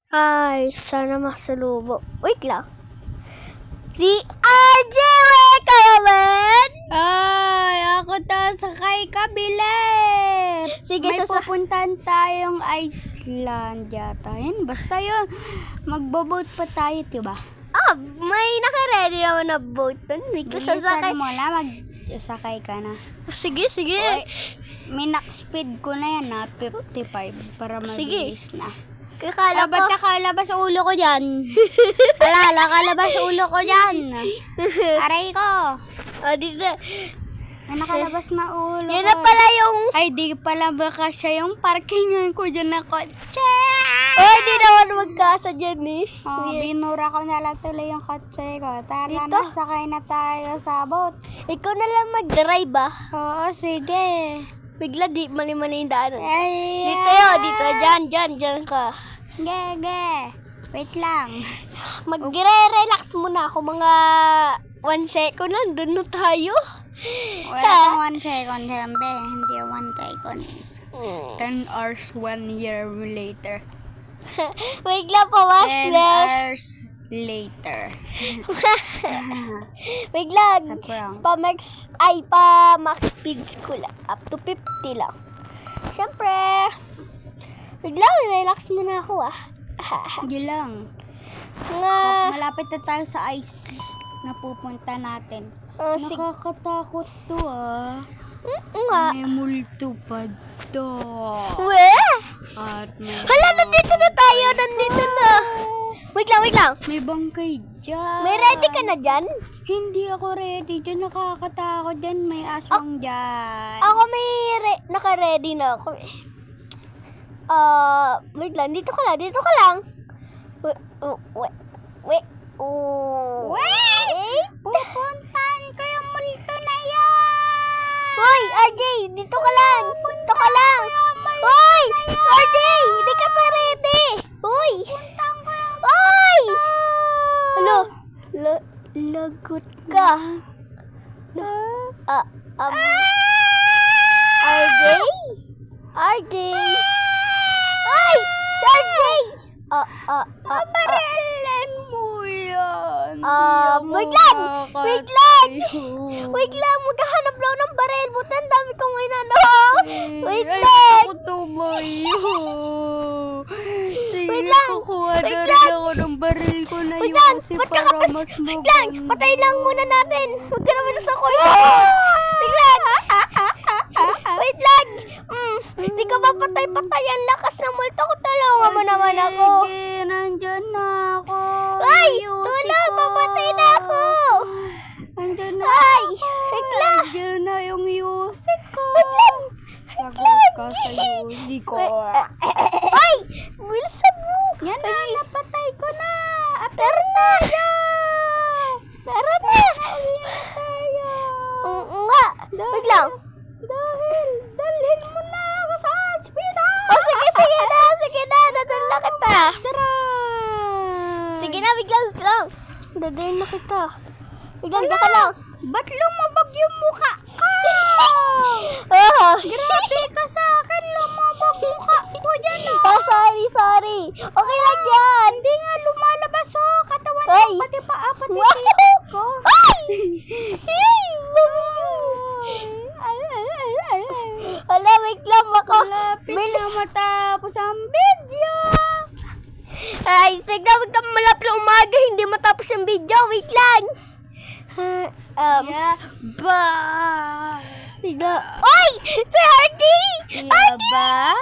Ay, sana masalubong. Wait lang. Si RJ, welcome! Ay, ako to sakay kabilet. Sige, May pupuntahan tayong Iceland yata. Yan, basta yun. Magbo-boat pa tayo, diba? May naka-ready naman na boat dun. May kasasakay. Bilisan mo na, mag-sakay ka na. Sige. Oy, max speed ko na yan ha, 55 para mabilis na. Kakala ko. Ba't nakalabas ulo ko dyan? Alala, kalabas ulo ko dyan. Aray ko. Dito. Nakalabas na ulo Yan ko. na pala yung... Ay, di pala baka siya yung parkingan ko dyan na kotse. di naman magkasa dyan eh. Binura ko na lang tuloy yung kotse ko. Tara Dito? na, sakay na tayo sa boat. Ikaw na lang mag-drive ah. Oo, sige. Bigla di mali-mali yung daanan. Ay, Dito dito. Dyan ka. Ge. Wait lang. Magre-relax muna ako mga 1 second lang. Doon na tayo. Wala pang 1 second, siyempre. Hindi 1 second. 10 hours, 1 year later. Wait lang pa, 10 hours later. Wait lang. Sa prank. Pa-max speeds ko lang. Up to 50 lang. Siyempre. Wait lang, relax muna ako ah. Hindi lang. Malapit na tayo sa ice na pupunta natin. Nakakatakot to ah. Nga. May multo pa to. At may... Hala, nandito na tayo. Nandito na. Wait lang. May bangkay dyan. May ready ka na dyan? Hindi ako ready dyan. Nakakatakot dyan. May aswang dyan. Ako may naka-ready na ako eh. Wait lang. Dito ka lang. Wait. Pupuntahan ko yung multo na yan. Hoy, RJ, dito ka lang. Hoy, RJ, hindi ka pa ready. Hoy. Hoy. Ano? Lagot ka. RJ. Hoy, si RJ. Barilan mo yan. Wait lang, maghahanap lang ng baril. Butan, dami kong inano. Wait lang. Ay, ako tumayo. Sige, kukuha na rin ako ng baril ko na yun kasi para mas maganda. Patay lang muna natin. Huwag ka naman sa kotse. Wait lang. Hindi ka ba patay-patay? Ang lakas ng multo ko. Tulungan mo naman ako. Sige, nandyan na ako. Ay, tulong. Papatay na ako. Nandyan na Ay, ako. wait lang. Nandyan na yung music ko. Wait lang. Sagot ka sa music ko. Ay, Wilson mo. Yan na, napatay ko na. Tara na. Tara na. Uwi na tayo. Oo nga. Wait lang. Dalhin mo na ako sa hospital. Sige na. Dadala kita. Tara. Sige na, wait lang. Dadala na kita. Wait lang, daka lang. Ba't lumabag yung mukha ko? Grabe ka sa akin, lumabag mukha ko dyan oh. Sorry. Okay lang yan. Hindi nga lumalabas oh, katawan Ay. ko, pati paa, pati Wow. titik ko. Wala, wait lang. Malapit na matapos ang video. Ay, wait lang. Malapit lang umaga. Hindi matapos ang video. Wait lang. Ba? Oy! Si Hardy! Ba?